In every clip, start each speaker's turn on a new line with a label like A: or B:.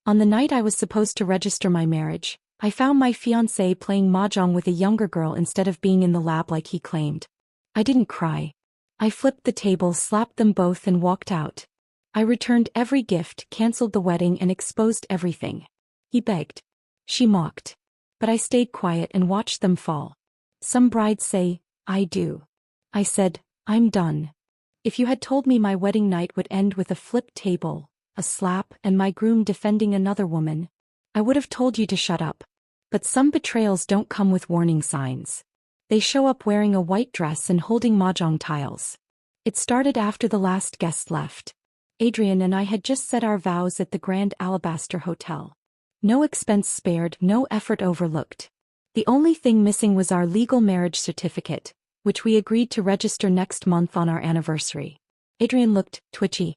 A: On the night I was supposed to register my marriage, I found my fiancé playing mahjong with a younger girl instead of being in the lab like he claimed. I didn't cry. I flipped the table, slapped them both and walked out. I returned every gift, canceled the wedding and exposed everything. He begged. She mocked. But I stayed quiet and watched them fall. Some brides say, I do. I said, I'm done. If you had told me my wedding night would end with a flipped table, a slap, and my groom defending another woman, I would have told you to shut up. But some betrayals don't come with warning signs. They show up wearing a white dress and holding mahjong tiles. It started after the last guest left. Adrian and I had just said our vows at the Grand Alabaster Hotel. No expense spared, no effort overlooked. The only thing missing was our legal marriage certificate, which we agreed to register next month on our anniversary. Adrian looked twitchy.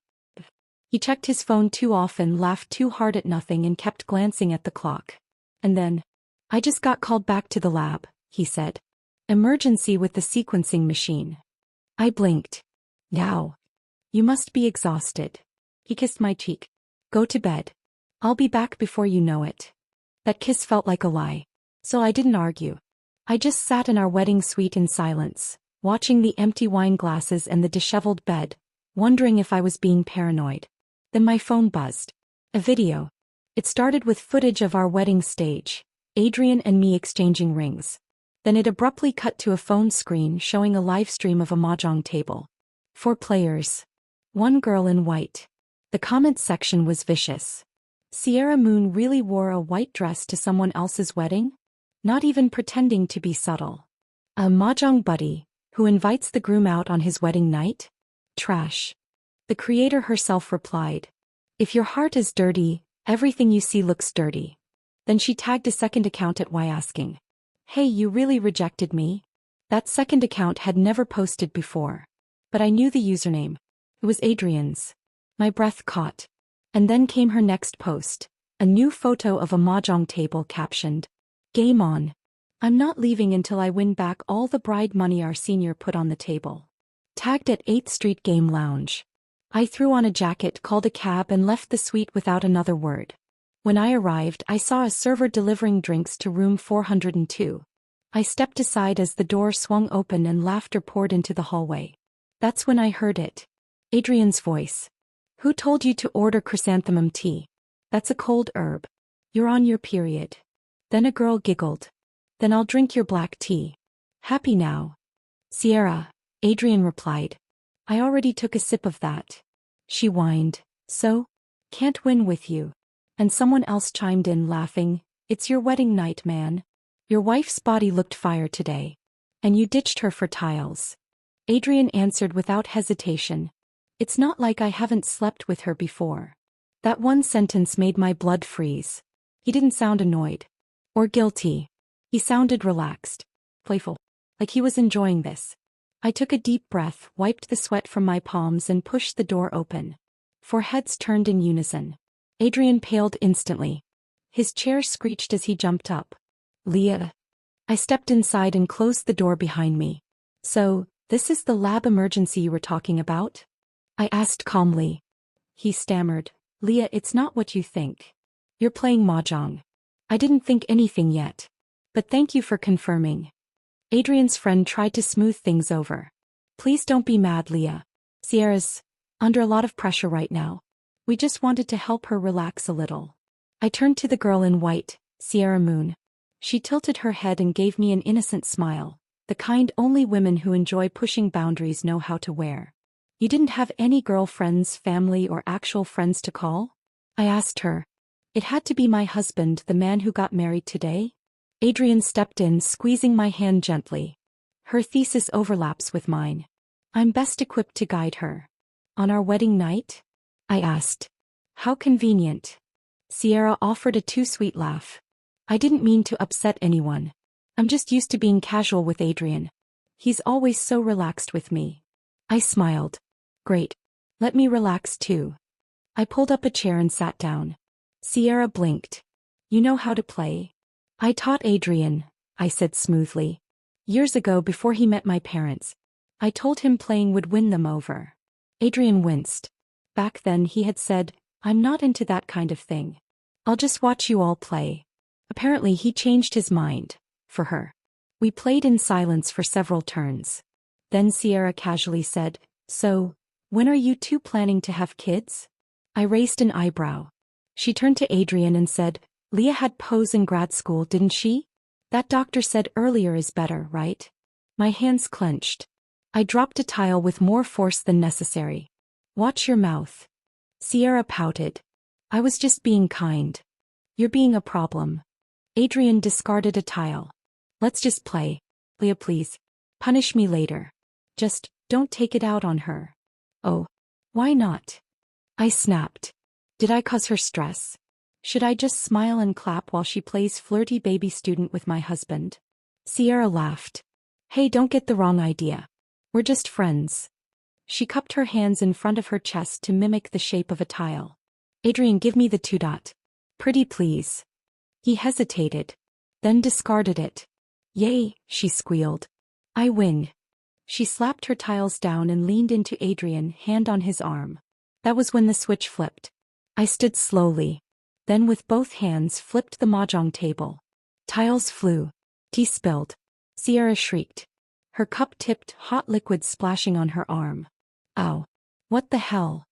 A: He checked his phone too often, laughed too hard at nothing and kept glancing at the clock. And then, I just got called back to the lab, he said. Emergency with the sequencing machine. I blinked. Now. You must be exhausted. He kissed my cheek. Go to bed. I'll be back before you know it. That kiss felt like a lie. So I didn't argue. I just sat in our wedding suite in silence, watching the empty wine glasses and the disheveled bed, wondering if I was being paranoid. Then my phone buzzed. A video. It started with footage of our wedding stage, Adrian and me exchanging rings. Then it abruptly cut to a phone screen showing a live stream of a mahjong table. 4 players. 1 girl in white. The comment section was vicious. Sierra Moon really wore a white dress to someone else's wedding? Not even pretending to be subtle. A mahjong buddy, who invites the groom out on his wedding night? Trash. The creator herself replied. If your heart is dirty, everything you see looks dirty. Then she tagged a second account at Y asking. Hey, you really rejected me? That second account had never posted before. But I knew the username. It was Adrian's. My breath caught. And then came her next post. A new photo of a mahjong table captioned, Game on. I'm not leaving until I win back all the bride money our senior put on the table. Tagged at 8th Street Game Lounge. I threw on a jacket, called a cab and left the suite without another word. When I arrived, I saw a server delivering drinks to room 402. I stepped aside as the door swung open and laughter poured into the hallway. That's when I heard it. Adrian's voice. Who told you to order chrysanthemum tea? That's a cold herb. You're on your period. Then a girl giggled. Then I'll drink your black tea. Happy now? Sierra, Adrian replied. I already took a sip of that. She whined. So? Can't win with you. And someone else chimed in laughing. It's your wedding night, man. Your wife's body looked fire today. And you ditched her for tiles. Adrian answered without hesitation. It's not like I haven't slept with her before. That one sentence made my blood freeze. He didn't sound annoyed. Or guilty. He sounded relaxed. Playful. Like he was enjoying this. I took a deep breath, wiped the sweat from my palms and pushed the door open. 4 heads turned in unison. Adrian paled instantly. His chair screeched as he jumped up. Leah. I stepped inside and closed the door behind me. So, this is the lab emergency you were talking about? I asked calmly. He stammered. Leah, it's not what you think. You're playing mahjong. I didn't think anything yet. But thank you for confirming. Adrian's friend tried to smooth things over. Please don't be mad, Leah. Sierra's under a lot of pressure right now. We just wanted to help her relax a little. I turned to the girl in white, Sierra Moon. She tilted her head and gave me an innocent smile, the kind only women who enjoy pushing boundaries know how to wear. You didn't have any girlfriends, family, or actual friends to call? I asked her. It had to be my husband, the man who got married today? Adrian stepped in, squeezing my hand gently. Her thesis overlaps with mine. I'm best equipped to guide her. On our wedding night? I asked. How convenient. Sierra offered a too sweet laugh. I didn't mean to upset anyone. I'm just used to being casual with Adrian. He's always so relaxed with me. I smiled. Great. Let me relax too. I pulled up a chair and sat down. Sierra blinked. You know how to play? I taught Adrian, I said smoothly. Years ago before he met my parents. I told him playing would win them over. Adrian winced. Back then he had said, I'm not into that kind of thing. I'll just watch you all play. Apparently he changed his mind. For her. We played in silence for several turns. Then Sierra casually said, "So, when are you two planning to have kids?" I raised an eyebrow. She turned to Adrian and said, "Leah had pose in grad school, didn't she? That doctor said earlier is better, right?" My hands clenched. I dropped a tile with more force than necessary. "Watch your mouth." Sierra pouted. "I was just being kind." "You're being a problem." Adrian discarded a tile. "Let's just play. Leah, please. Punish me later. Just, don't take it out on her." "Oh. Why not?" I snapped. Did I cause her stress? Should I just smile and clap while she plays flirty baby student with my husband? Sierra laughed. "Hey, don't get the wrong idea. We're just friends." She cupped her hands in front of her chest to mimic the shape of a tile. "Adrian, give me the 2 dot. Pretty please." He hesitated. Then discarded it. "Yay," she squealed. "I win." She slapped her tiles down and leaned into Adrian, hand on his arm. That was when the switch flipped. I stood slowly. Then with both hands flipped the mahjong table. Tiles flew. Tea spilled. Sierra shrieked. Her cup tipped, hot liquid splashing on her arm. "Ow. What the hell?"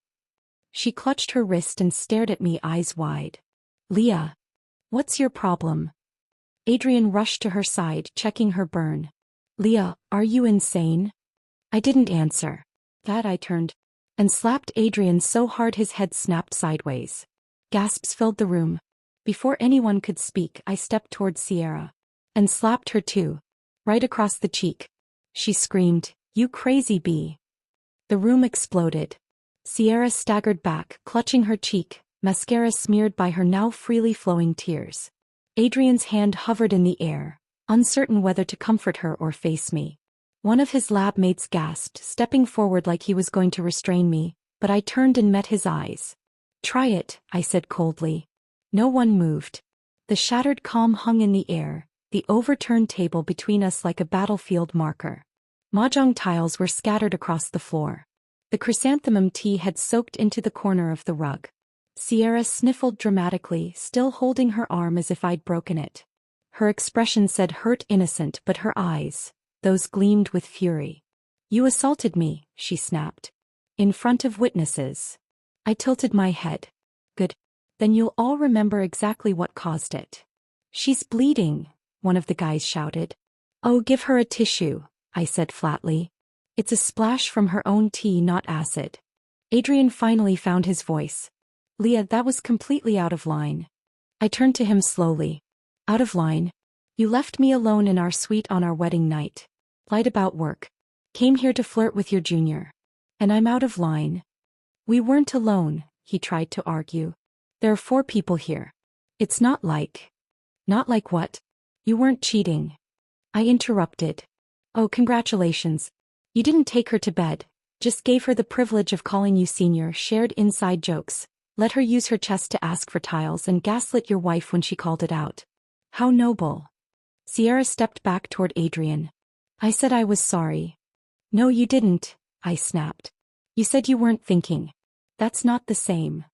A: She clutched her wrist and stared at me, eyes wide. "Leah. What's your problem?" Adrian rushed to her side, checking her burn. "Leah, are you insane?" I didn't answer. That I turned and slapped Adrian so hard his head snapped sideways. Gasps filled the room. Before anyone could speak, I stepped toward Sierra. And slapped her too. Right across the cheek. She screamed, "You crazy bee." The room exploded. Sierra staggered back, clutching her cheek, mascara smeared by her now freely flowing tears. Adrian's hand hovered in the air, uncertain whether to comfort her or face me. One of his lab mates gasped, stepping forward like he was going to restrain me, but I turned and met his eyes. "Try it," I said coldly. No one moved. The shattered calm hung in the air, the overturned table between us like a battlefield marker. Mahjong tiles were scattered across the floor. The chrysanthemum tea had soaked into the corner of the rug. Sierra sniffled dramatically, still holding her arm as if I'd broken it. Her expression said hurt innocent, but her eyes, those gleamed with fury. "You assaulted me," she snapped. "In front of witnesses." I tilted my head. "Good. Then you'll all remember exactly what caused it." "She's bleeding," one of the guys shouted. "Oh, give her a tissue," I said flatly. "It's a splash from her own tea, not acid." Adrian finally found his voice. "Leah, that was completely out of line." I turned to him slowly. "Out of line? You left me alone in our suite on our wedding night. Lied about work. Came here to flirt with your junior. And I'm out of line?" "We weren't alone," he tried to argue. "There are 4 people here. It's not like..." "Not like what?" "You weren't cheating." I interrupted. "Oh, congratulations. You didn't take her to bed, just gave her the privilege of calling you senior, shared inside jokes, let her use her chest to ask for tiles and gaslit your wife when she called it out. How noble." Sierra stepped back toward Adrian. "I said I was sorry." "No, you didn't," I snapped. "You said you weren't thinking. That's not the same."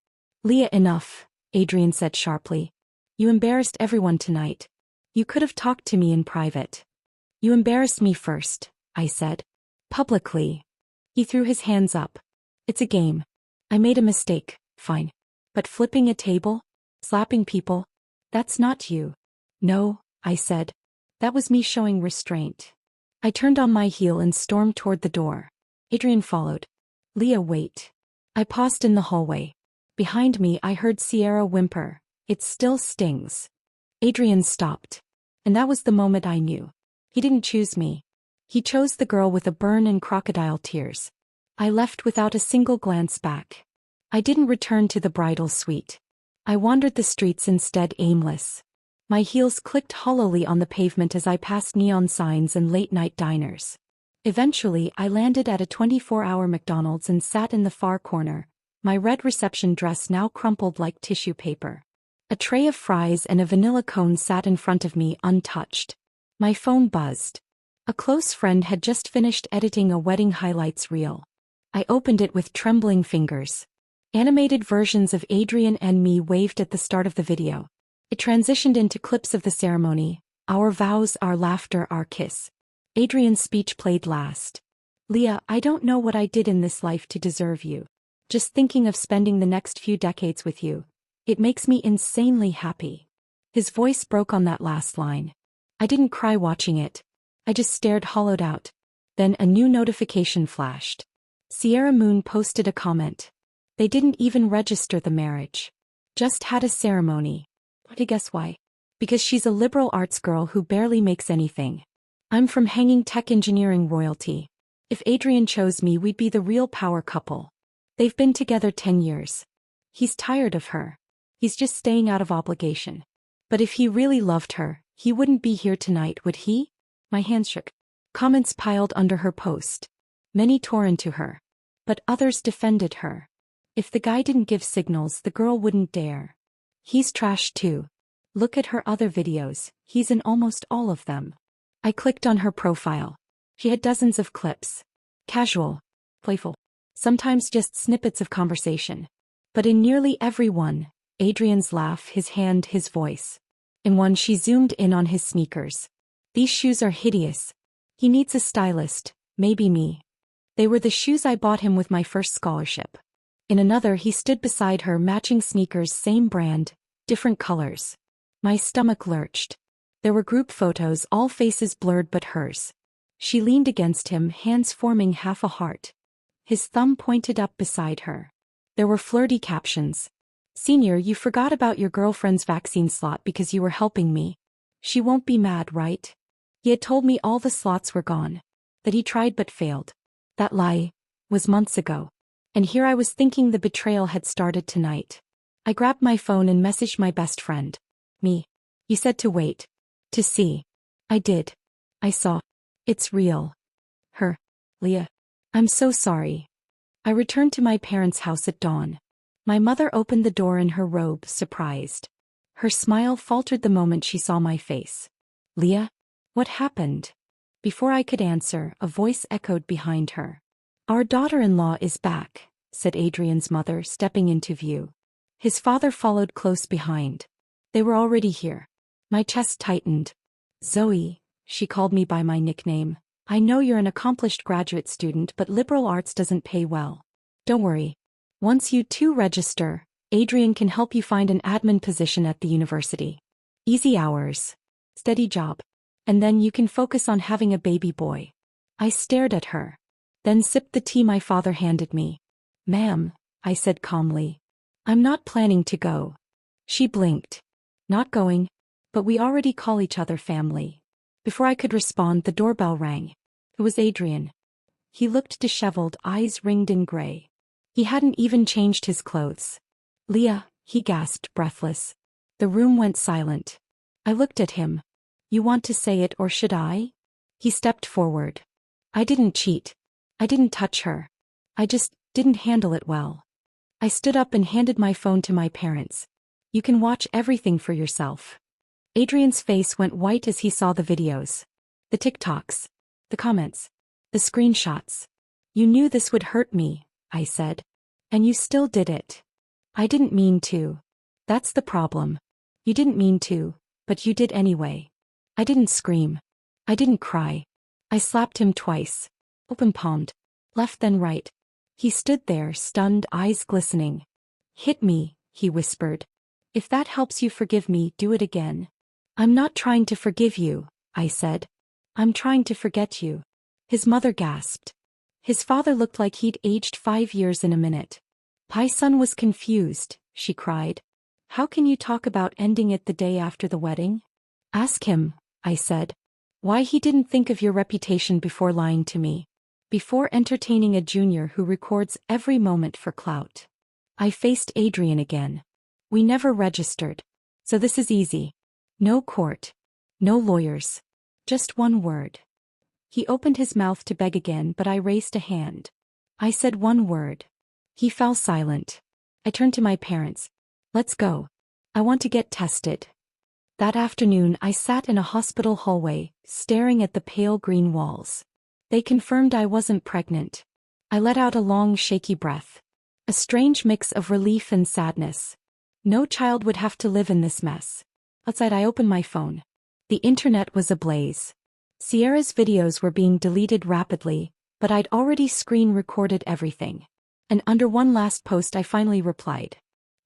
A: "Leah, enough," Adrian said sharply. "You embarrassed everyone tonight. You could have talked to me in private." "You embarrassed me first," I said. "Publicly." He threw his hands up. "It's a game. I made a mistake, fine. But flipping a table? Slapping people? That's not you." "No," I said. "That was me showing restraint." I turned on my heel and stormed toward the door. Adrian followed. "Leah, wait." I paused in the hallway. Behind me I heard Sierra whimper, "It still stings." Adrian stopped. And that was the moment I knew. He didn't choose me. He chose the girl with a burn and crocodile tears. I left without a single glance back. I didn't return to the bridal suite. I wandered the streets instead, aimless. My heels clicked hollowly on the pavement as I passed neon signs and late-night diners. Eventually, I landed at a 24-hour McDonald's and sat in the far corner, my red reception dress now crumpled like tissue paper. A tray of fries and a vanilla cone sat in front of me untouched. My phone buzzed. A close friend had just finished editing a wedding highlights reel. I opened it with trembling fingers. Animated versions of Adrian and me waved at the start of the video. It transitioned into clips of the ceremony, our vows, our laughter, our kiss. Adrian's speech played last. Leah, I don't know what I did in this life to deserve you. Just thinking of spending the next few decades with you. It makes me insanely happy. His voice broke on that last line. I didn't cry watching it. I just stared hollowed out. Then a new notification flashed. Sierra Moon posted a comment. They didn't even register the marriage. Just had a ceremony. To guess why? Because she's a liberal arts girl who barely makes anything. I'm from hanging tech engineering royalty. If Adrian chose me, we'd be the real power couple. They've been together 10 years. He's tired of her. He's just staying out of obligation. But if he really loved her, he wouldn't be here tonight, would he? My hands shook. Comments piled under her post. Many tore into her. But others defended her. If the guy didn't give signals, the girl wouldn't dare. He's trash too. Look at her other videos, he's in almost all of them. I clicked on her profile. She had dozens of clips. Casual. Playful. Sometimes just snippets of conversation. But in nearly every one, Adrian's laugh, his hand, his voice. In one she zoomed in on his sneakers. These shoes are hideous. He needs a stylist, maybe me. They were the shoes I bought him with my first scholarship. In another he stood beside her, matching sneakers, same brand, different colors. My stomach lurched. There were group photos, all faces blurred but hers. She leaned against him, hands forming half a heart. His thumb pointed up beside her. There were flirty captions. Senior, you forgot about your girlfriend's vaccine slot because you were helping me. She won't be mad, right? He had told me all the slots were gone. That he tried but failed. That lie was months ago. And here I was thinking the betrayal had started tonight. I grabbed my phone and messaged my best friend. Me. You said to wait. To see. I did. I saw. It's real. Her. Leah. I'm so sorry. I returned to my parents' house at dawn. My mother opened the door in her robe, surprised. Her smile faltered the moment she saw my face. Leah? What happened? Before I could answer, a voice echoed behind her. Our daughter-in-law is back, said Adrian's mother, stepping into view. His father followed close behind. They were already here. My chest tightened. Zoe, she called me by my nickname. I know you're an accomplished graduate student, but liberal arts doesn't pay well. Don't worry. Once you two register, Adrian can help you find an admin position at the university. Easy hours. Steady job. And then you can focus on having a baby boy. I stared at her. Then sipped the tea my father handed me. Ma'am, I said calmly. I'm not planning to go. She blinked. Not going. But we already call each other family. Before I could respond, the doorbell rang. It was Adrian. He looked disheveled, eyes ringed in gray. He hadn't even changed his clothes. Leah, he gasped, breathless. The room went silent. I looked at him. You want to say it, or should I? He stepped forward. I didn't cheat. I didn't touch her. I just didn't handle it well. I stood up and handed my phone to my parents. You can watch everything for yourself. Adrian's face went white as he saw the videos. The TikToks. The comments. The screenshots. You knew this would hurt me, I said. And you still did it. I didn't mean to. That's the problem. You didn't mean to, but you did anyway. I didn't scream. I didn't cry. I slapped him twice. Open-palmed. Left then right. He stood there, stunned, eyes glistening. Hit me, he whispered. If that helps you forgive me, do it again. I'm not trying to forgive you, I said. I'm trying to forget you. His mother gasped. His father looked like he'd aged 5 years in a minute. My son was confused, she cried. How can you talk about ending it the day after the wedding? Ask him, I said. Why he didn't think of your reputation before lying to me. Before entertaining a junior who records every moment for clout. I faced Adrian again. We never registered. So this is easy. No court. No lawyers. Just one word. He opened his mouth to beg again, but I raised a hand. I said one word. He fell silent. I turned to my parents. Let's go. I want to get tested. That afternoon I sat in a hospital hallway, staring at the pale green walls. They confirmed I wasn't pregnant. I let out a long, shaky breath. A strange mix of relief and sadness. No child would have to live in this mess. Outside, I opened my phone. The internet was ablaze. Sierra's videos were being deleted rapidly, but I'd already screen recorded everything. And under one last post I finally replied.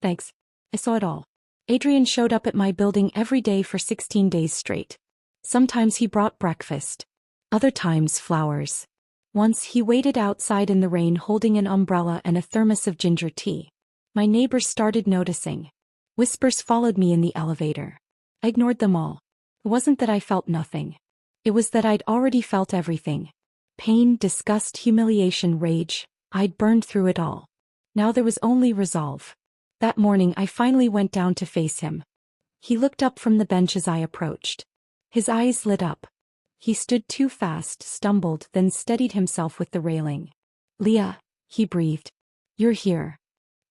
A: Thanks. I saw it all. Adrian showed up at my building every day for 16 days straight. Sometimes he brought breakfast. Other times flowers. Once he waited outside in the rain holding an umbrella and a thermos of ginger tea. My neighbors started noticing. Whispers followed me in the elevator. I ignored them all. It wasn't that I felt nothing. It was that I'd already felt everything. Pain, disgust, humiliation, rage. I'd burned through it all. Now there was only resolve. That morning I finally went down to face him. He looked up from the bench as I approached. His eyes lit up. He stood too fast, stumbled, then steadied himself with the railing. Leah, he breathed. You're here.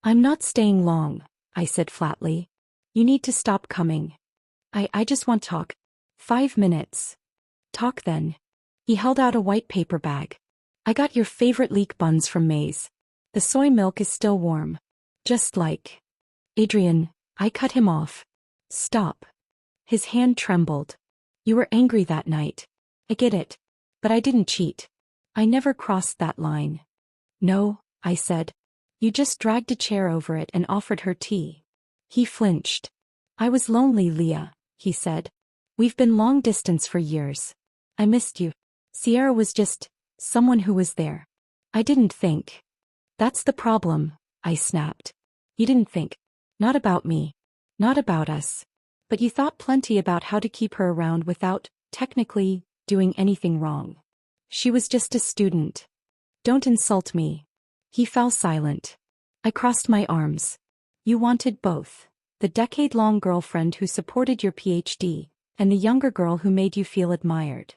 A: I'm not staying long, I said flatly. You need to stop coming. I just want to talk. 5 minutes. Talk then. He held out a white paper bag. I got your favorite leek buns from Maze. The soy milk is still warm. Just like. Adrian, I cut him off. Stop. His hand trembled. You were angry that night. I get it. But I didn't cheat. I never crossed that line. No, I said. You just dragged a chair over it and offered her tea. He flinched. I was lonely, Leah, he said. We've been long distance for years. I missed you. Sierra was just someone who was there. I didn't think. That's the problem, I snapped. You didn't think. Not about me. Not about us. But you thought plenty about how to keep her around without, technically, doing anything wrong. She was just a student. Don't insult me. He fell silent. I crossed my arms. You wanted both. The decade-long girlfriend who supported your PhD, and the younger girl who made you feel admired.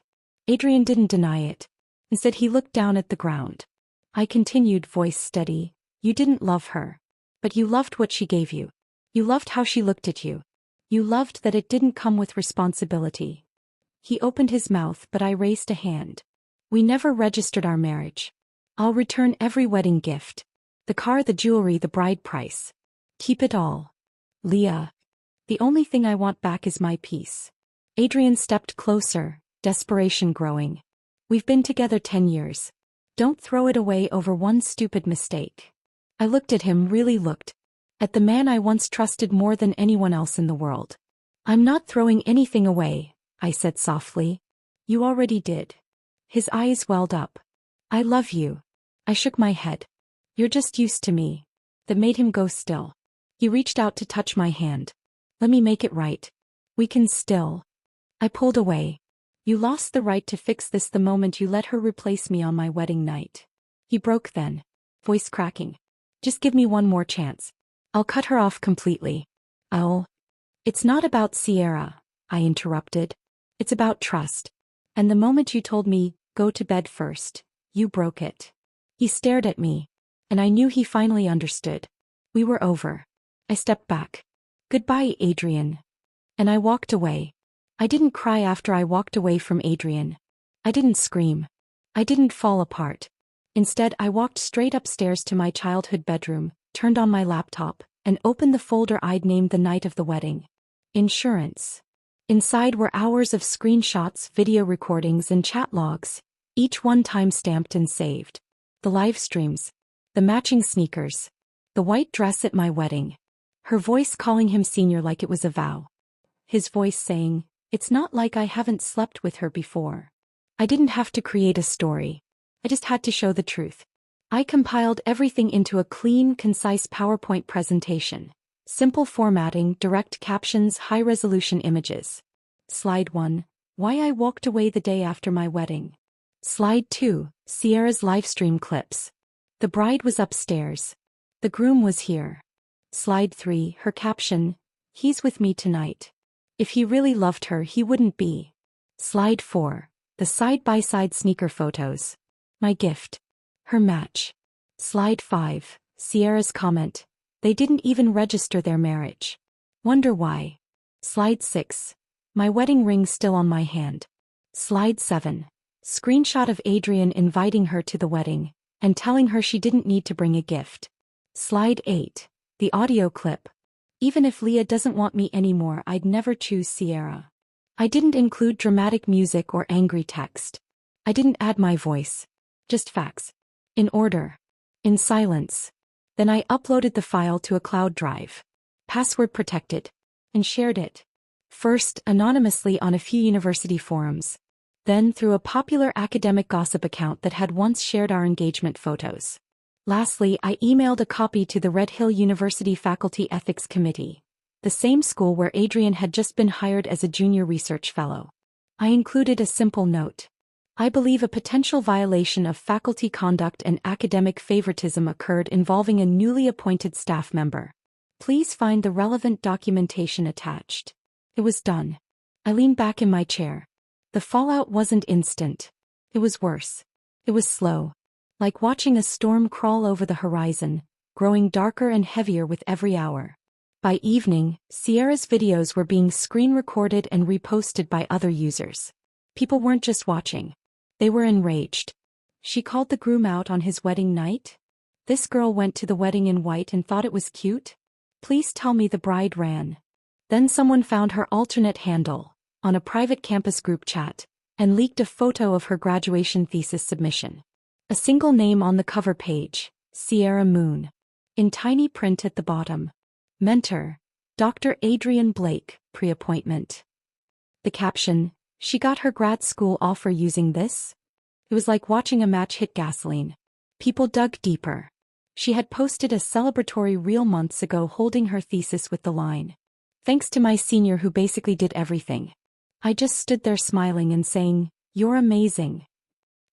A: Adrian didn't deny it. Instead he looked down at the ground. I continued, voice steady. You didn't love her. But you loved what she gave you. You loved how she looked at you. You loved that it didn't come with responsibility. He opened his mouth, but I raised a hand. We never registered our marriage. I'll return every wedding gift. The car, the jewelry, the bride price. Keep it all. Leah. The only thing I want back is my peace. Adrian stepped closer, desperation growing. We've been together 10 years. Don't throw it away over one stupid mistake. I looked at him, really looked. At the man I once trusted more than anyone else in the world. I'm not throwing anything away, I said softly. You already did. His eyes welled up. I love you. I shook my head. You're just used to me. That made him go still. He reached out to touch my hand. Let me make it right. We can still. I pulled away. You lost the right to fix this the moment you let her replace me on my wedding night. He broke then. Voice cracking. Just give me one more chance. I'll cut her off completely. It's not about Sierra, I interrupted. It's about trust. And the moment you told me, go to bed first, you broke it. He stared at me. And I knew he finally understood. We were over. I stepped back. Goodbye, Adrian. And I walked away. I didn't cry after I walked away from Adrian. I didn't scream. I didn't fall apart. Instead, I walked straight upstairs to my childhood bedroom, turned on my laptop, and opened the folder I'd named the night of the wedding. Insurance. Inside were hours of screenshots, video recordings, and chat logs, each one time-stamped and saved. The live streams. The matching sneakers. The white dress at my wedding. Her voice calling him senior like it was a vow. His voice saying, it's not like I haven't slept with her before. I didn't have to create a story. I just had to show the truth. I compiled everything into a clean, concise PowerPoint presentation. Simple formatting, direct captions, high-resolution images. Slide 1. Why I walked away the day after my wedding. Slide 2. Sierra's livestream clips. The bride was upstairs. The groom was here. Slide 3. Her caption. He's with me tonight. If he really loved her, he wouldn't be. Slide 4. The side-by-side sneaker photos. My gift. Her match. Slide 5. Sierra's comment. They didn't even register their marriage. Wonder why. Slide 6. My wedding ring still on my hand. Slide 7. Screenshot of Adrian inviting her to the wedding, and telling her she didn't need to bring a gift. Slide 8. The audio clip. Even if Leah doesn't want me anymore, I'd never choose Sierra. I didn't include dramatic music or angry text. I didn't add my voice. Just facts. In order. In silence. Then I uploaded the file to a cloud drive. Password protected. And shared it. First, anonymously on a few university forums. Then through a popular academic gossip account that had once shared our engagement photos. Lastly, I emailed a copy to the Red Hill University Faculty Ethics Committee, the same school where Adrian had just been hired as a junior research fellow. I included a simple note. I believe a potential violation of faculty conduct and academic favoritism occurred involving a newly appointed staff member. Please find the relevant documentation attached. It was done. I leaned back in my chair. The fallout wasn't instant. It was worse. It was slow. Like watching a storm crawl over the horizon, growing darker and heavier with every hour. By evening, Sierra's videos were being screen recorded and reposted by other users. People weren't just watching. They were enraged. She called the groom out on his wedding night? This girl went to the wedding in white and thought it was cute? Please tell me the bride ran. Then someone found her alternate handle, on a private campus group chat, and leaked a photo of her graduation thesis submission. A single name on the cover page, Sierra Moon. In tiny print at the bottom. Mentor, Dr. Adrian Blake, pre-appointment. The caption, she got her grad school offer using this? It was like watching a match hit gasoline. People dug deeper. She had posted a celebratory reel months ago holding her thesis with the line. Thanks to my senior who basically did everything. I just stood there smiling and saying, you're amazing.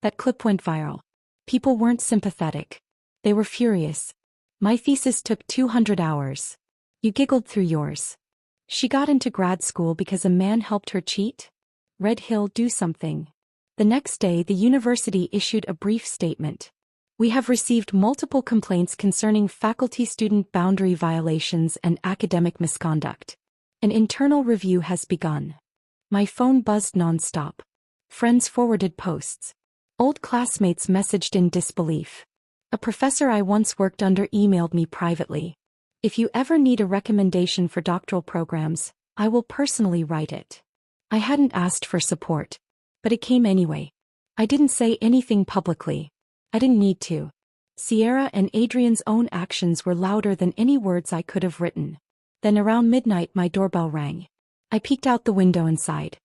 A: That clip went viral. People weren't sympathetic. They were furious. My thesis took 200 hours. You giggled through yours. She got into grad school because a man helped her cheat? Red Hill, do something. The next day, the university issued a brief statement. We have received multiple complaints concerning faculty-student boundary violations and academic misconduct. An internal review has begun. My phone buzzed nonstop. Friends forwarded posts. Old classmates messaged in disbelief. A professor I once worked under emailed me privately. If you ever need a recommendation for doctoral programs, I will personally write it. I hadn't asked for support. But it came anyway. I didn't say anything publicly. I didn't need to. Sierra and Adrian's own actions were louder than any words I could have written. Then around midnight my doorbell rang. I peeked out the window and sighed.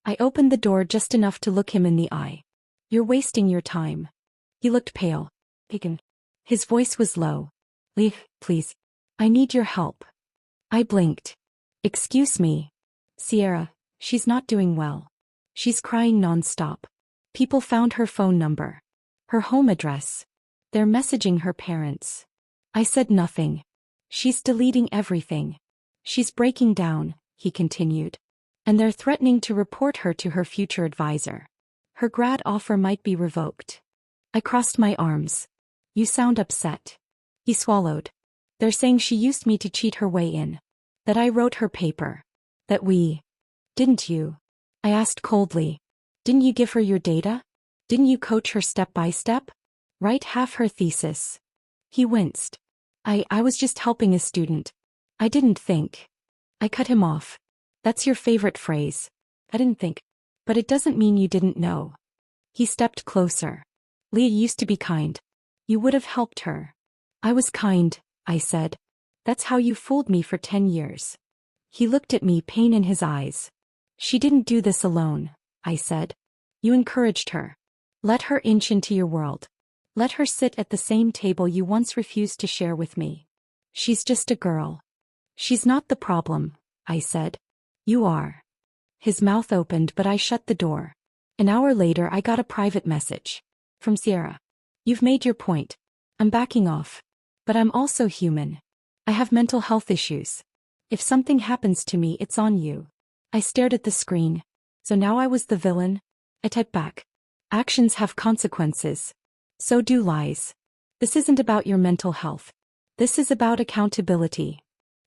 A: I opened the door just enough to look him in the eye. You're wasting your time. He looked pale. His voice was low. Leave, please. I need your help. I blinked. Excuse me. Sierra, she's not doing well. She's crying nonstop. People found her phone number. Her home address. They're messaging her parents. I said nothing. She's deleting everything. She's breaking down, he continued. And they're threatening to report her to her future advisor. Her grad offer might be revoked. I crossed my arms. You sound upset. He swallowed. They're saying she used me to cheat her way in. That I wrote her paper. That we... Didn't you? I asked coldly. Didn't you give her your data? Didn't you coach her step by step? Write half her thesis. He winced. I was just helping a student. I didn't think. I cut him off. That's your favorite phrase. I didn't think. But it doesn't mean you didn't know. He stepped closer. Leah used to be kind. You would have helped her. I was kind, I said. That's how you fooled me for 10 years. He looked at me, pain in his eyes. She didn't do this alone, I said. You encouraged her. Let her inch into your world. Let her sit at the same table you once refused to share with me. She's just a girl. She's not the problem, I said. You are. His mouth opened, but I shut the door. An hour later I got a private message. From Sierra. You've made your point. I'm backing off. But I'm also human. I have mental health issues. If something happens to me, it's on you. I stared at the screen. So now I was the villain? I typed back. Actions have consequences. So do lies. This isn't about your mental health. This is about accountability.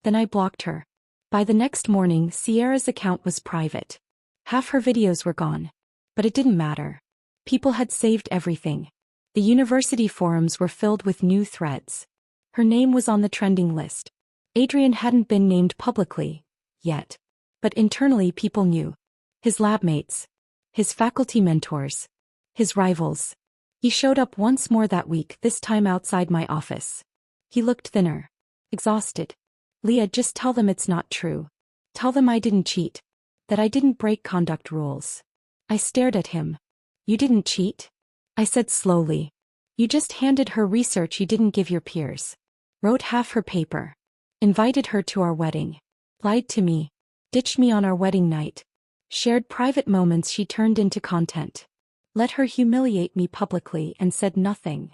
A: Then I blocked her. By the next morning, Sierra's account was private. Half her videos were gone. But it didn't matter. People had saved everything. The The university forums were filled with new threads. Her name was on the trending list. Adrian hadn't been named publicly, yet. But internally people knew. His labmates. His faculty mentors. His rivals. He showed up once more that week, this time outside my office. He looked thinner. Exhausted. Leah, just tell them it's not true. Tell them I didn't cheat. That I didn't break conduct rules. I stared at him. You didn't cheat? I said slowly. You just handed her research you didn't give your peers. Wrote half her paper. Invited her to our wedding. Lied to me. Ditched me on our wedding night. Shared private moments she turned into content. Let her humiliate me publicly and said nothing.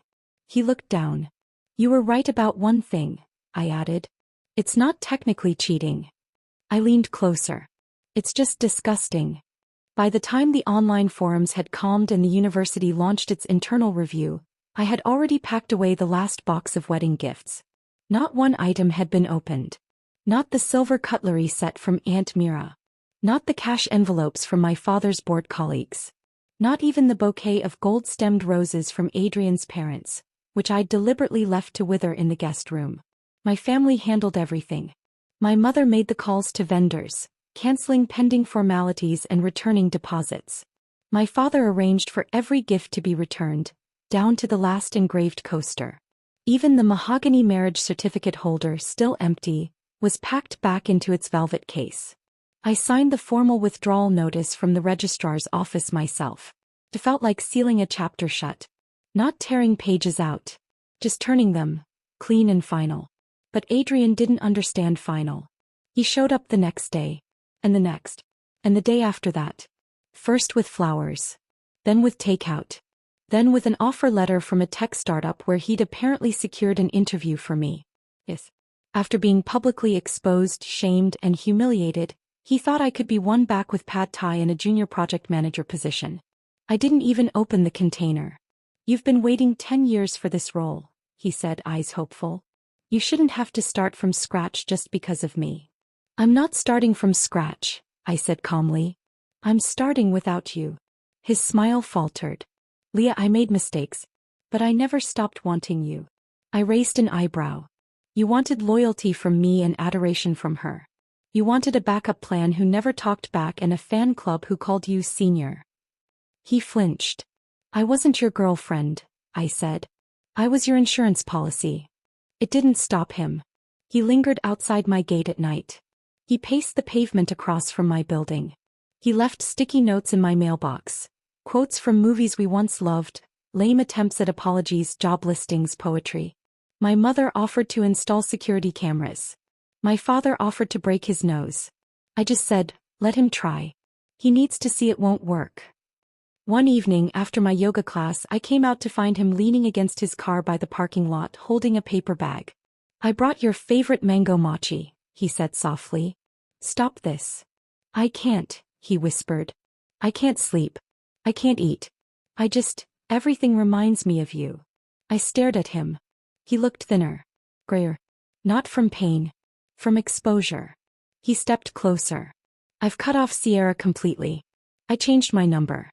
A: He looked down. You were right about one thing, I added. It's not technically cheating. I leaned closer. It's just disgusting. By the time the online forums had calmed and the university launched its internal review, I had already packed away the last box of wedding gifts. Not one item had been opened. Not the silver cutlery set from Aunt Mira. Not the cash envelopes from my father's board colleagues. Not even the bouquet of gold-stemmed roses from Adrian's parents, which I'd deliberately left to wither in the guest room. My family handled everything. My mother made the calls to vendors, canceling pending formalities and returning deposits. My father arranged for every gift to be returned, down to the last engraved coaster. Even the mahogany marriage certificate holder, still empty, was packed back into its velvet case. I signed the formal withdrawal notice from the registrar's office myself. It felt like sealing a chapter shut. Not tearing pages out. Just turning them, clean and final. But Adrian didn't understand final. He showed up the next day. And the next. And the day after that. First with flowers. Then with takeout. Then with an offer letter from a tech startup where he'd apparently secured an interview for me. Yes. After being publicly exposed, shamed, and humiliated, he thought I could be won back with pad thai and a junior project manager position. I didn't even open the container. You've been waiting 10 years for this role, he said, eyes hopeful. You shouldn't have to start from scratch just because of me. I'm not starting from scratch, I said calmly. I'm starting without you. His smile faltered. Leah, I made mistakes. But I never stopped wanting you. I raised an eyebrow. You wanted loyalty from me and adoration from her. You wanted a backup plan who never talked back and a fan club who called you senior. He flinched. I wasn't your girlfriend, I said. I was your insurance policy. It didn't stop him. He lingered outside my gate at night. He paced the pavement across from my building. He left sticky notes in my mailbox. Quotes from movies we once loved, lame attempts at apologies, job listings, poetry. My mother offered to install security cameras. My father offered to break his nose. I just said, let him try. He needs to see it won't work. One evening after my yoga class, I came out to find him leaning against his car by the parking lot holding a paper bag. I brought your favorite mango mochi, he said softly. Stop this. I can't, he whispered. I can't sleep. I can't eat. Everything reminds me of you. I stared at him. He looked thinner. Grayer. Not from pain. From exposure. He stepped closer. I've cut off Sierra completely. I changed my number.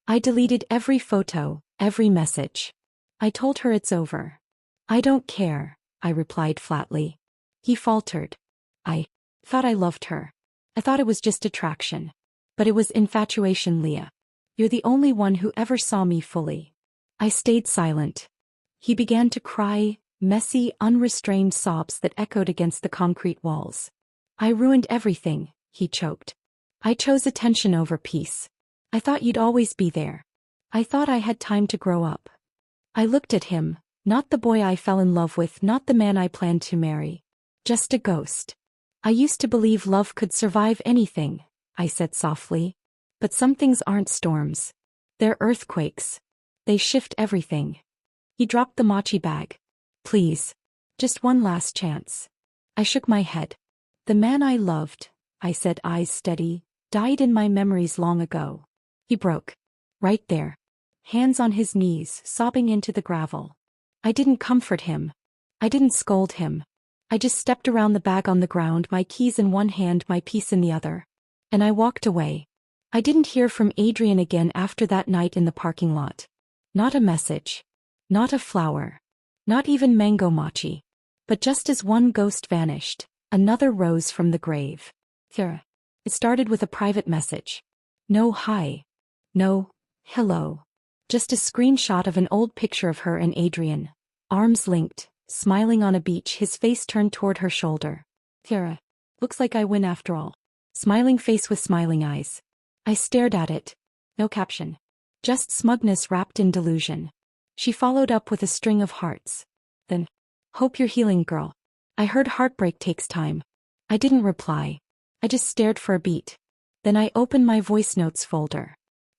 A: I deleted every photo, every message. I told her it's over. I don't care, I replied flatly. He faltered. I thought I loved her. I thought it was just attraction. But it was infatuation, Leah. You're the only one who ever saw me fully. I stayed silent. He began to cry, messy, unrestrained sobs that echoed against the concrete walls. I ruined everything, he choked. I chose attention over peace. I thought you'd always be there. I thought I had time to grow up. I looked at him, not the boy I fell in love with, not the man I planned to marry. Just a ghost. I used to believe love could survive anything, I said softly. But some things aren't storms. They're earthquakes. They shift everything. He dropped the mochi bag. Please. Just one last chance. I shook my head. The man I loved, I said, eyes steady, died in my memories long ago. He broke. Right there. Hands on his knees, sobbing into the gravel. I didn't comfort him. I didn't scold him. I just stepped around the bag on the ground, my keys in one hand, my piece in the other. And I walked away. I didn't hear from Adrian again after that night in the parking lot. Not a message. Not a flower. Not even mango mochi. But just as one ghost vanished, another rose from the grave. It started with a private message. No hi. No hello. Just a screenshot of an old picture of her and Adrian, arms linked, smiling on a beach, his face turned toward her shoulder. Looks like I win after all. Smiling face with smiling eyes. I stared at it. No caption. Just smugness wrapped in delusion. She followed up with a string of hearts. Then, hope you're healing, girl. I heard heartbreak takes time. I didn't reply. I just stared for a beat. Then I opened my voice notes folder.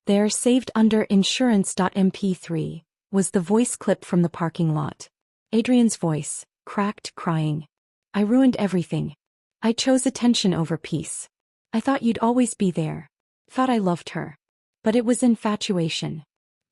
A: There, saved under insurance.mp3, was the voice clip from the parking lot. Adrian's voice, cracked, crying. I ruined everything. I chose attention over peace. I thought you'd always be there. Thought I loved her. But it was infatuation.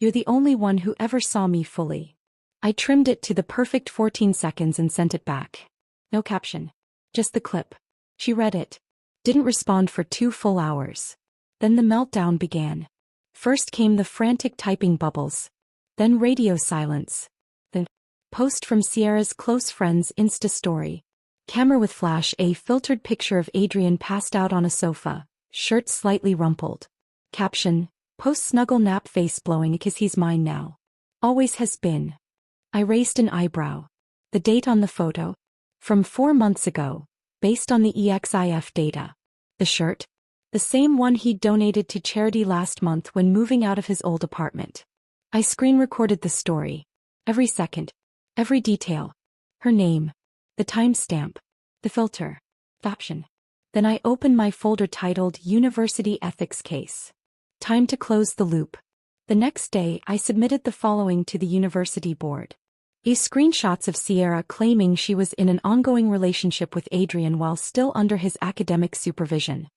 A: You're the only one who ever saw me fully. I trimmed it to the perfect 14 seconds and sent it back. No caption. Just the clip. She read it. Didn't respond for 2 full hours. Then the meltdown began. First came the frantic typing bubbles. Then radio silence. The post from Sierra's close friend's Insta story. Camera with flash, a filtered picture of Adrian passed out on a sofa, shirt slightly rumpled. Caption, post snuggle nap face blowing because he's mine now. Always has been. I raised an eyebrow. The date on the photo? From 4 months ago, based on the EXIF data. The shirt? The same one he donated to charity last month when moving out of his old apartment. I screen recorded the story. Every second. Every detail. Her name. The timestamp. The filter. Caption. Then I opened my folder titled University Ethics Case. Time to close the loop. The next day, I submitted the following to the university board. Screenshots of Sierra claiming she was in an ongoing relationship with Adrian while still under his academic supervision.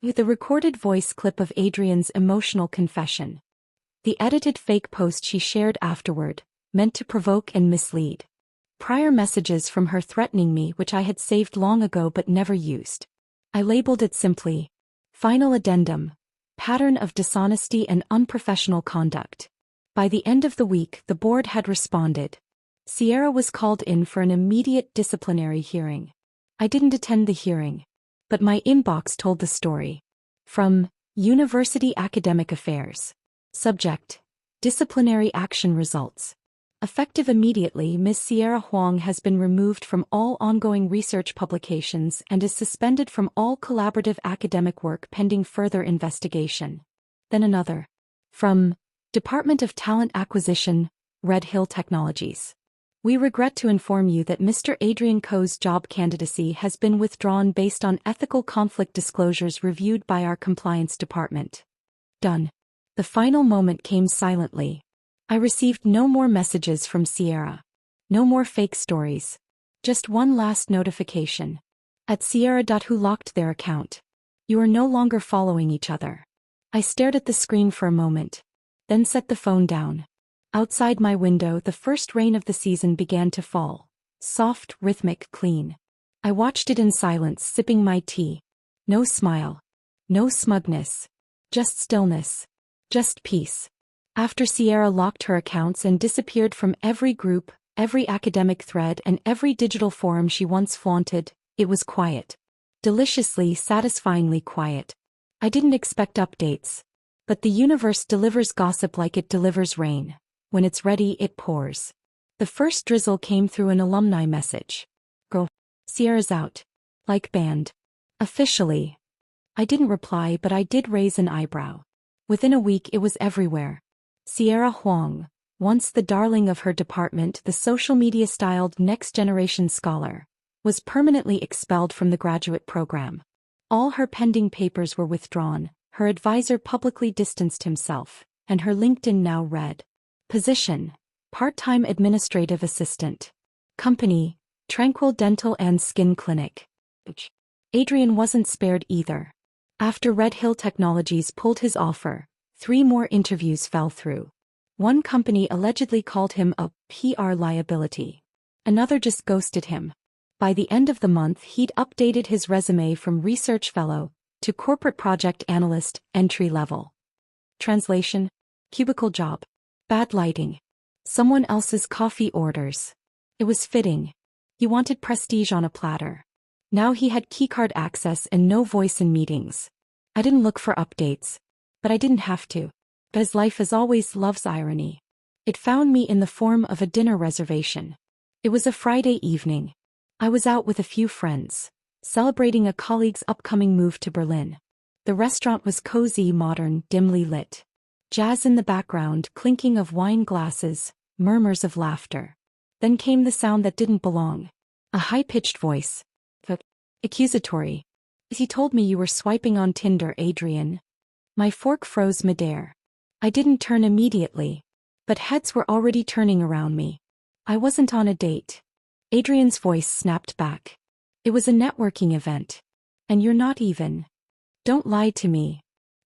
A: With the recorded voice clip of Adrian's emotional confession. The edited fake post she shared afterward, meant to provoke and mislead. Prior messages from her threatening me which I had saved long ago but never used. I labeled it simply, Final Addendum, Pattern of Dishonesty and Unprofessional Conduct. By the end of the week, the board had responded. Sierra was called in for an immediate disciplinary hearing. I didn't attend the hearing. But my inbox told the story. From University Academic Affairs. Subject, Disciplinary Action Results. Effective immediately, Ms. Sierra Huang has been removed from all ongoing research publications and is suspended from all collaborative academic work pending further investigation. Then another. From Department of Talent Acquisition, Red Hill Technologies. We regret to inform you that Mr. Adrian Ko's job candidacy has been withdrawn based on ethical conflict disclosures reviewed by our compliance department. Done. The final moment came silently. I received no more messages from Sierra. No more fake stories. Just one last notification. At Sierra.who locked their account. You are no longer following each other. I stared at the screen for a moment. Then set the phone down. Outside my window, the first rain of the season began to fall. Soft, rhythmic, clean. I watched it in silence, sipping my tea. No smile. No smugness. Just stillness. Just peace. After Sierra locked her accounts and disappeared from every group, every academic thread and every digital forum she once flaunted, it was quiet. Deliciously, satisfyingly quiet. I didn't expect updates. But the universe delivers gossip like it delivers rain. When it's ready, it pours. The first drizzle came through an alumni message. Girl, Sierra's out. Like banned. Officially. I didn't reply, but I did raise an eyebrow. Within a week, it was everywhere. Sierra Huang, once the darling of her department, the social media-styled next-generation scholar, was permanently expelled from the graduate program. All her pending papers were withdrawn, her advisor publicly distanced himself, and her LinkedIn now read. Position, part-time administrative assistant. Company, Tranquil Dental and Skin Clinic. Adrian wasn't spared either. After Red Hill Technologies pulled his offer, 3 more interviews fell through. One company allegedly called him a PR liability. Another just ghosted him. By the end of the month, he'd updated his resume from research fellow to corporate project analyst, entry level. Translation, cubicle job. Bad lighting. Someone else's coffee orders. It was fitting. He wanted prestige on a platter. Now he had keycard access and no voice in meetings. I didn't look for updates. But I didn't have to. Because life as always loves irony. It found me in the form of a dinner reservation. It was a Friday evening. I was out with a few friends, celebrating a colleague's upcoming move to Berlin. The restaurant was cozy, modern, dimly lit. Jazz in the background, clinking of wine glasses, murmurs of laughter. Then came the sound that didn't belong. A high-pitched voice. Accusatory. He told me you were swiping on Tinder, Adrian. My fork froze midair. I didn't turn immediately. But heads were already turning around me. I wasn't on a date. Adrian's voice snapped back. It was a networking event. And you're not even. Don't lie to me.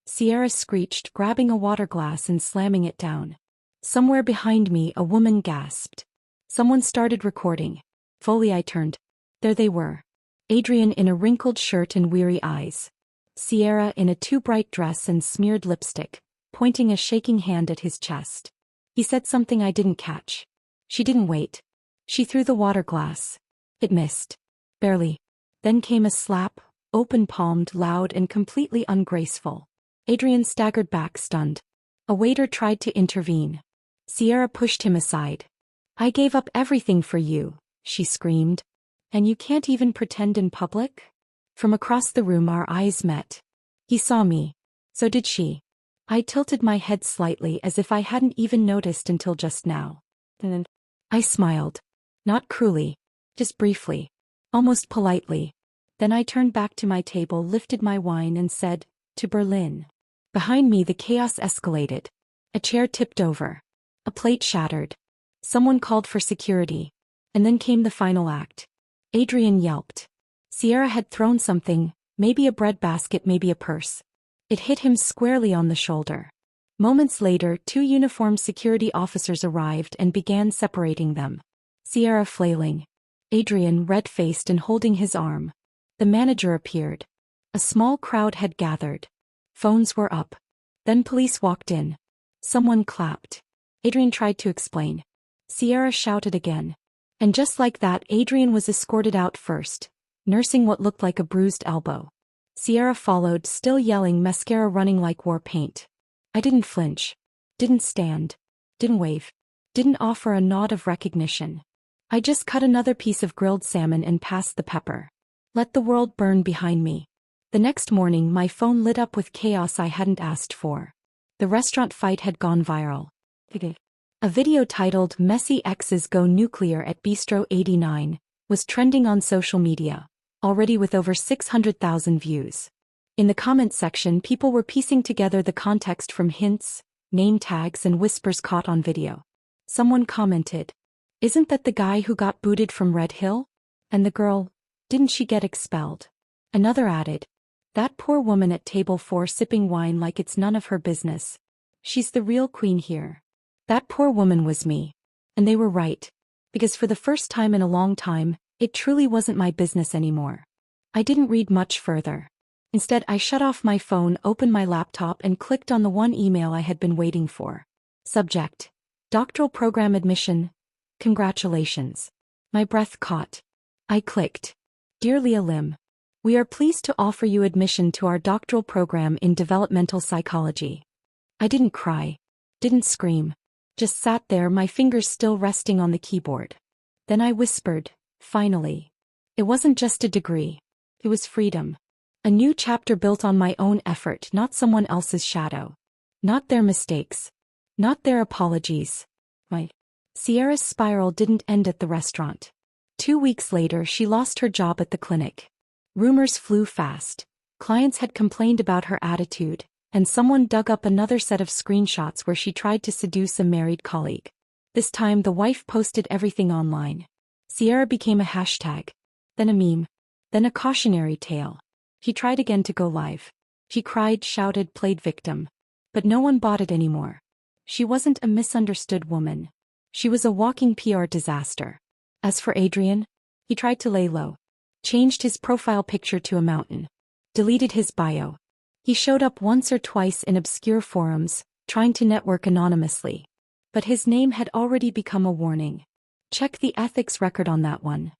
A: Sierra screeched, grabbing a water glass and slamming it down. Somewhere behind me, a woman gasped. Someone started recording. Fully I turned. There they were. Adrian in a wrinkled shirt and weary eyes. Sierra in a too bright dress and smeared lipstick, pointing a shaking hand at his chest. He said something I didn't catch. She didn't wait. She threw the water glass. It missed. Barely. Then came a slap, open-palmed, loud and completely ungraceful. Adrian staggered back, stunned. A waiter tried to intervene. Sierra pushed him aside. I gave up everything for you, she screamed. And you can't even pretend in public? From across the room our eyes met. He saw me. So did she. I tilted my head slightly as if I hadn't even noticed until just now. Then I smiled. Not cruelly. Just briefly. Almost politely. Then I turned back to my table, lifted my wine and said, to Berlin. Behind me the chaos escalated. A chair tipped over. A plate shattered. Someone called for security. And then came the final act. Adrian yelped. Sierra had thrown something, maybe a bread basket, maybe a purse. It hit him squarely on the shoulder. Moments later, 2 uniformed security officers arrived and began separating them. Sierra flailing. Adrian red-faced and holding his arm. The manager appeared. A small crowd had gathered. Phones were up. Then police walked in. Someone clapped. Adrian tried to explain. Sierra shouted again. And just like that, Adrian was escorted out first, nursing what looked like a bruised elbow. Sierra followed, still yelling, mascara running like war paint. I didn't flinch. Didn't stand. Didn't wave. Didn't offer a nod of recognition. I just cut another piece of grilled salmon and passed the pepper. Let the world burn behind me. The next morning my phone lit up with chaos I hadn't asked for. The restaurant fight had gone viral. A video titled "Messy Exes Go Nuclear at Bistro 89" was trending on social media, already with over 600,000 views. In the comments section, people were piecing together the context from hints, name tags and whispers caught on video. Someone commented, "Isn't that the guy who got booted from Red Hill? And the girl, didn't she get expelled?" Another added, "That poor woman at table 4 sipping wine like it's none of her business. She's the real queen here." That poor woman was me. And they were right. Because for the first time in a long time, it truly wasn't my business anymore. I didn't read much further. Instead, I shut off my phone, opened my laptop and clicked on the one email I had been waiting for. Subject: Doctoral Program Admission. Congratulations. My breath caught. I clicked. Dear Leah Lim, we are pleased to offer you admission to our doctoral program in developmental psychology. I didn't cry. Didn't scream. Just sat there, my fingers still resting on the keyboard. Then I whispered, finally. It wasn't just a degree. It was freedom. A new chapter built on my own effort, not someone else's shadow. Not their mistakes. Not their apologies. Sierra's spiral didn't end at the restaurant. 2 weeks later, she lost her job at the clinic. Rumors flew fast. Clients had complained about her attitude, and someone dug up another set of screenshots where she tried to seduce a married colleague. This time the wife posted everything online. Sierra became a hashtag, then a meme, then a cautionary tale. She tried again to go live. She cried, shouted, played victim. But no one bought it anymore. She wasn't a misunderstood woman. She was a walking PR disaster. As for Adrian, he tried to lay low. Changed his profile picture to a mountain. Deleted his bio. He showed up once or twice in obscure forums, trying to network anonymously. But his name had already become a warning. Check the ethics record on that one.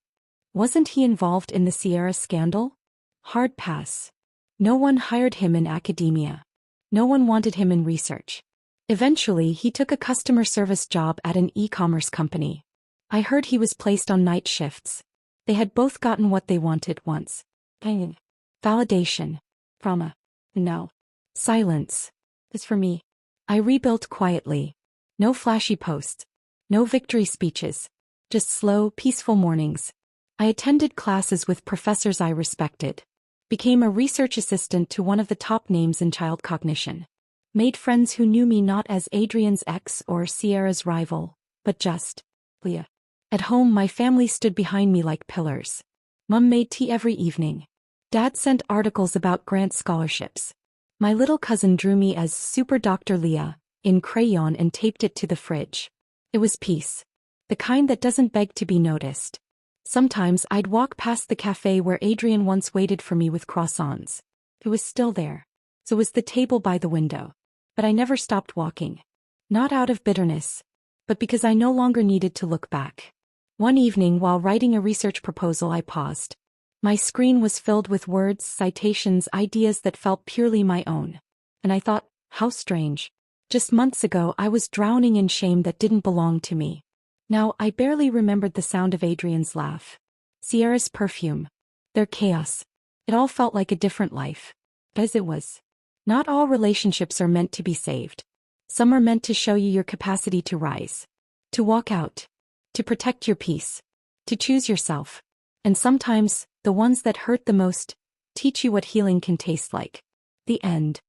A: Wasn't he involved in the Sierra scandal? Hard pass. No one hired him in academia. No one wanted him in research. Eventually, he took a customer service job at an e-commerce company. I heard he was placed on night shifts. They had both gotten what they wanted once. Validation. Trauma. No. Silence. This for me. I rebuilt quietly. No flashy posts. No victory speeches. Just slow, peaceful mornings. I attended classes with professors I respected. Became a research assistant to one of the top names in child cognition. Made friends who knew me not as Adrian's ex or Sierra's rival, but just Leah. At home, my family stood behind me like pillars. Mum made tea every evening. Dad sent articles about grant scholarships. My little cousin drew me as Super Dr. Leah in crayon and taped it to the fridge. It was peace. The kind that doesn't beg to be noticed. Sometimes I'd walk past the cafe where Adrian once waited for me with croissants. It was still there. So was the table by the window. But I never stopped walking. Not out of bitterness, but because I no longer needed to look back. One evening while writing a research proposal, I paused. My screen was filled with words, citations, ideas that felt purely my own. And I thought, how strange. Just months ago I was drowning in shame that didn't belong to me. Now I barely remembered the sound of Adrian's laugh. Sierra's perfume. Their chaos. It all felt like a different life. As it was. Not all relationships are meant to be saved. Some are meant to show you your capacity to rise. To walk out. To protect your peace. To choose yourself. And sometimes, the ones that hurt the most, teach you what healing can taste like. The end.